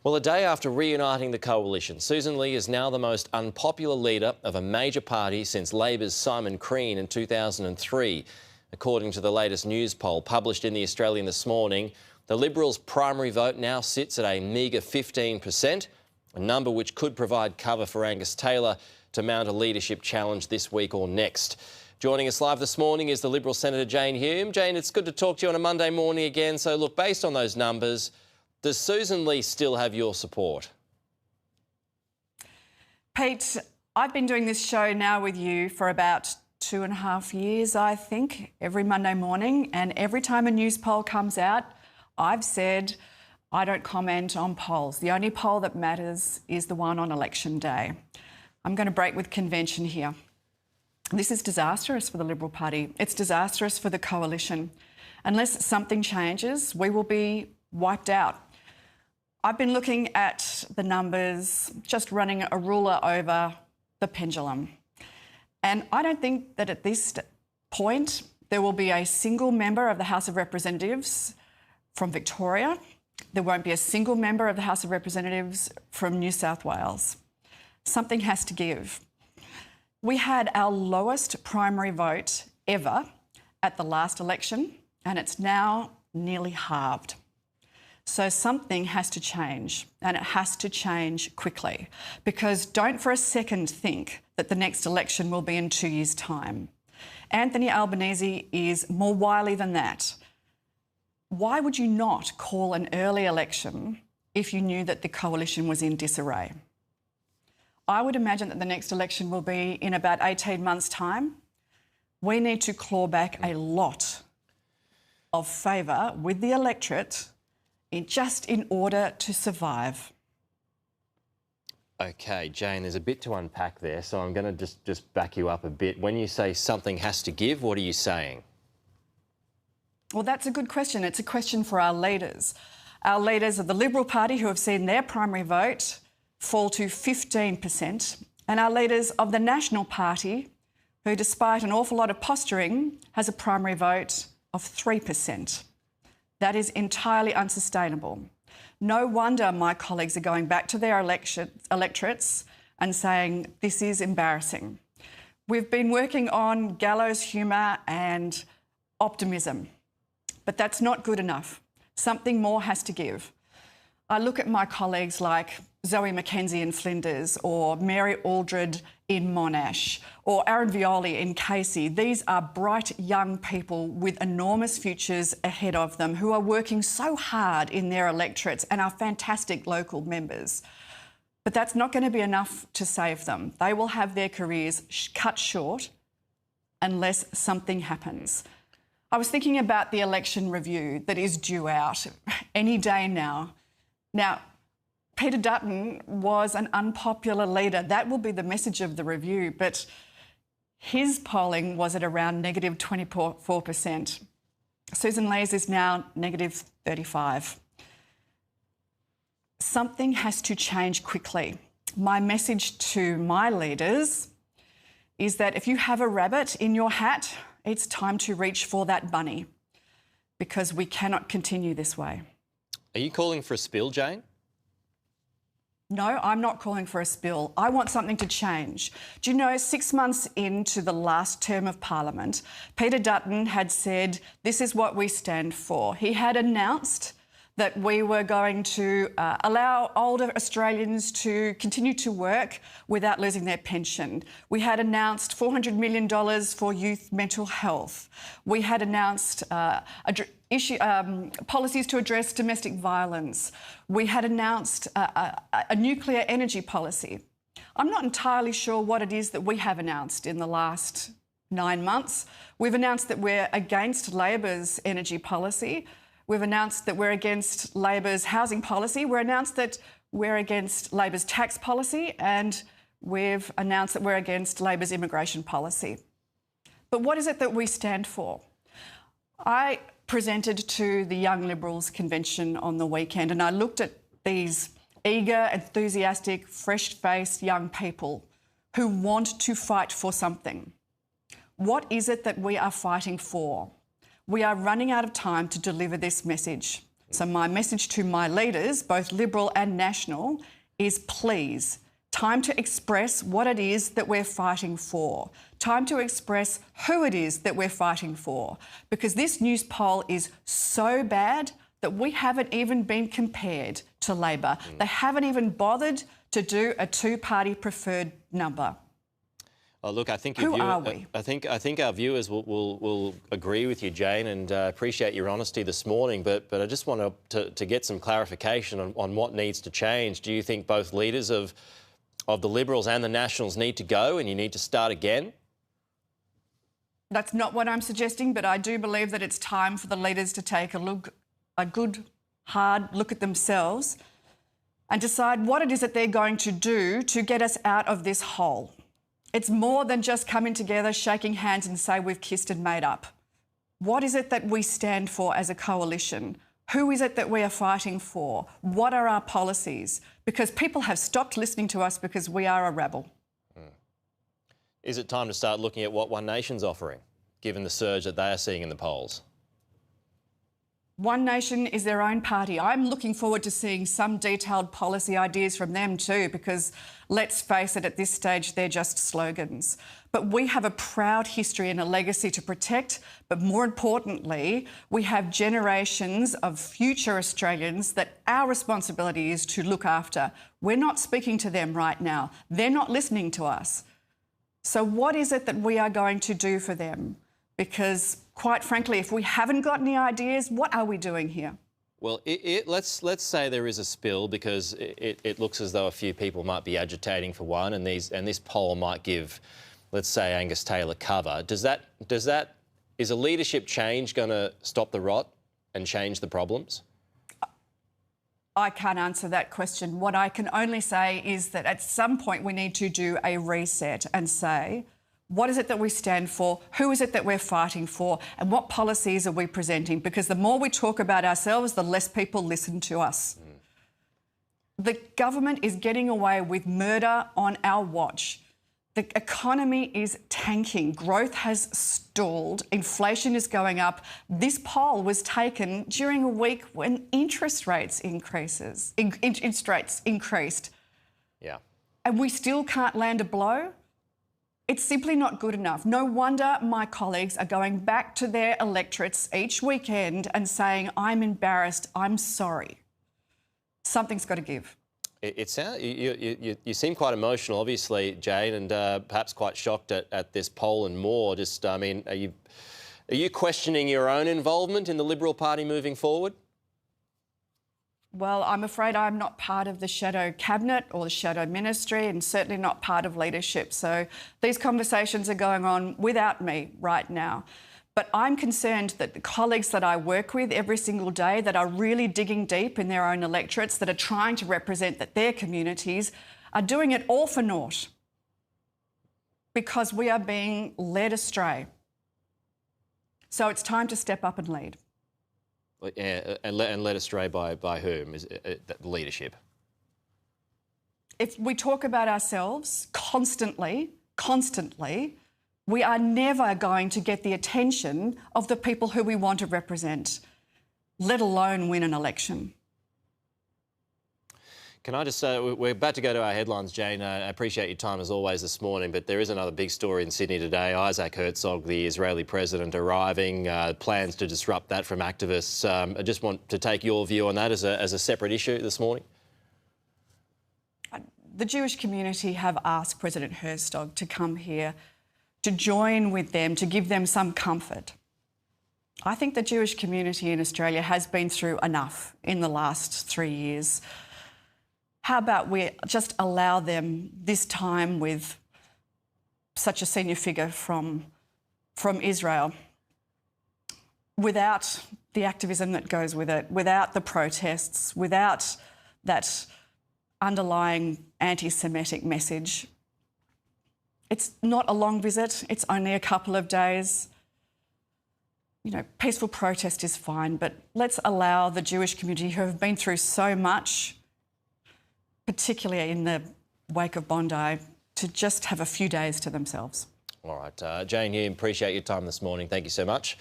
Well, a day after reuniting the coalition, Sussan Ley is now the most unpopular leader of a major party since Labor's Simon Crean in 2003. According to the latest news poll published in The Australian this morning, the Liberals' primary vote now sits at a meagre 15%, a number which could provide cover for Angus Taylor to mount a leadership challenge this week or next. Joining us live this morning is the Liberal Senator Jane Hume. Jane, it's good to talk to you on a Monday morning again. So, look, based on those numbers, does Sussan Ley still have your support? Pete, I've been doing this show now with you for about 2.5 years, I think, every Monday morning. And every time a news poll comes out, I've said I don't comment on polls. The only poll that matters is the one on election day. I'm going to break with convention here. This is disastrous for the Liberal Party. It's disastrous for the coalition. Unless something changes, we will be wiped out. I've been looking at the numbers, just running a ruler over the pendulum. And I don't think that at this point there will be a single member of the House of Representatives from Victoria. There won't be a single member of the House of Representatives from New South Wales. Something has to give. We had our lowest primary vote ever at the last election, and it's now nearly halved. So something has to change, and it has to change quickly, because don't for a second think that the next election will be in 2 years' time. Anthony Albanese is more wily than that. Why would you not call an early election if you knew that the coalition was in disarray? I would imagine that the next election will be in about 18 months' time. We need to claw back a lot of favour with the electorate just in order to survive. OK, Jane, there's a bit to unpack there, so I'm going to just back you up a bit. When you say something has to give, what are you saying? Well, that's a good question. It's a question for our leaders. Our leaders of the Liberal Party, who have seen their primary vote fall to 15%, and our leaders of the National Party, who, despite an awful lot of posturing, has a primary vote of 3%. That is entirely unsustainable. No wonder my colleagues are going back to their electorates and saying this is embarrassing. We've been working on gallows humour and optimism, but that's not good enough. Something more has to give. I look at my colleagues like Zoe McKenzie in Flinders, or Mary Aldred in Monash, or Aaron Violi in Casey. These are bright young people with enormous futures ahead of them who are working so hard in their electorates and are fantastic local members. But that's not going to be enough to save them. They will have their careers cut short unless something happens. I was thinking about the election review that is due out any day now. Now, Peter Dutton was an unpopular leader. That will be the message of the review, but his polling was at around negative 24%. Sussan Ley's is now negative 35%. Something has to change quickly. My message to my leaders is that if you have a rabbit in your hat, it's time to reach for that bunny, because we cannot continue this way. Are you calling for a spill, Jane? No, I'm not calling for a spill. I want something to change. Do you know, 6 months into the last term of Parliament, Peter Dutton had said, this is what we stand for. He had announced that we were going to allow older Australians to continue to work without losing their pension. We had announced $400 million for youth mental health. We had announced policies to address domestic violence. We had announced a nuclear energy policy. I'm not entirely sure what it is that we have announced in the last 9 months. We've announced that we're against Labor's energy policy. We've announced that we're against Labor's housing policy. We've announced that we're against Labor's tax policy, and we've announced that we're against Labor's immigration policy. But what is it that we stand for? I presented to the Young Liberals convention on the weekend, and I looked at these eager, enthusiastic, fresh-faced young people who want to fight for something. What is it that we are fighting for? We are running out of time to deliver this message. So my message to my leaders, both Liberal and National, is please, time to express what it is that we're fighting for. Time to express who it is that we're fighting for. Because this news poll is so bad that we haven't even been compared to Labor. They haven't even bothered to do a two-party preferred number. Look, I think who are we? I think our viewers will agree with you, Jane, and appreciate your honesty this morning. But I just want to get some clarification on what needs to change. Do you think both leaders of the Liberals and the Nationals need to go, and you need to start again? That's not what I'm suggesting, but I do believe that it's time for the leaders to take a good, hard look at themselves and decide what it is that they're going to do to get us out of this hole. It's more than just coming together, shaking hands and say we've kissed and made up. What is it that we stand for as a coalition? Who is it that we are fighting for? What are our policies? Because people have stopped listening to us because we are a rebel. Is it time to start looking at what One Nation's offering, given the surge that they are seeing in the polls? One Nation is their own party. I'm looking forward to seeing some detailed policy ideas from them too, because let's face it, at this stage, they're just slogans. But we have a proud history and a legacy to protect, but more importantly, we have generations of future Australians that our responsibility is to look after. We're not speaking to them right now. They're not listening to us. So what is it that we are going to do for them? Because, quite frankly, if we haven't got any ideas, what are we doing here? Well, let's say there is a spill, because it looks as though a few people might be agitating for one, and this poll might give, let's say, Angus Taylor cover. Is a leadership change going to stop the rot and change the problems? I can't answer that question. What I can only say is that at some point we need to do a reset and say, what is it that we stand for? Who is it that we're fighting for? And what policies are we presenting? Because the more we talk about ourselves, the less people listen to us. The government is getting away with murder on our watch. The economy is tanking. Growth has stalled. Inflation is going up. This poll was taken during a week when interest rates increased. Yeah. And we still can't land a blow. It's simply not good enough. No wonder my colleagues are going back to their electorates each weekend and saying, I'm embarrassed, I'm sorry. Something's got to give. You seem quite emotional, obviously, Jane, and perhaps quite shocked at this poll and more. Just, I mean, are you questioning your own involvement in the Liberal Party moving forward? Well, I'm afraid I'm not part of the shadow cabinet or the shadow ministry, and certainly not part of leadership. So these conversations are going on without me right now. But I'm concerned that the colleagues that I work with every single day that are really digging deep in their own electorates, that are trying to represent their communities, are doing it all for naught because we are being led astray. So it's time to step up and lead. Yeah, and led astray by whom? Is it the leadership? If we talk about ourselves constantly, we are never going to get the attention of the people who we want to represent, let alone win an election. Can I just say, we're about to go to our headlines, Jane. I appreciate your time as always this morning, but there is another big story in Sydney today. Isaac Herzog, the Israeli president, arriving, plans to disrupt that from activists. I just want to take your view on that as a separate issue this morning. The Jewish community have asked President Herzog to come here, to join with them, to give them some comfort. I think the Jewish community in Australia has been through enough in the last 3 years. How about we just allow them this time with such a senior figure from Israel, without the activism that goes with it, without the protests, without that underlying anti-Semitic message. It's not a long visit, it's only a couple of days. You know, peaceful protest is fine, but let's allow the Jewish community who have been through so much, particularly in the wake of Bondi, to just have a few days to themselves. All right. Jane Hume, appreciate your time this morning. Thank you so much.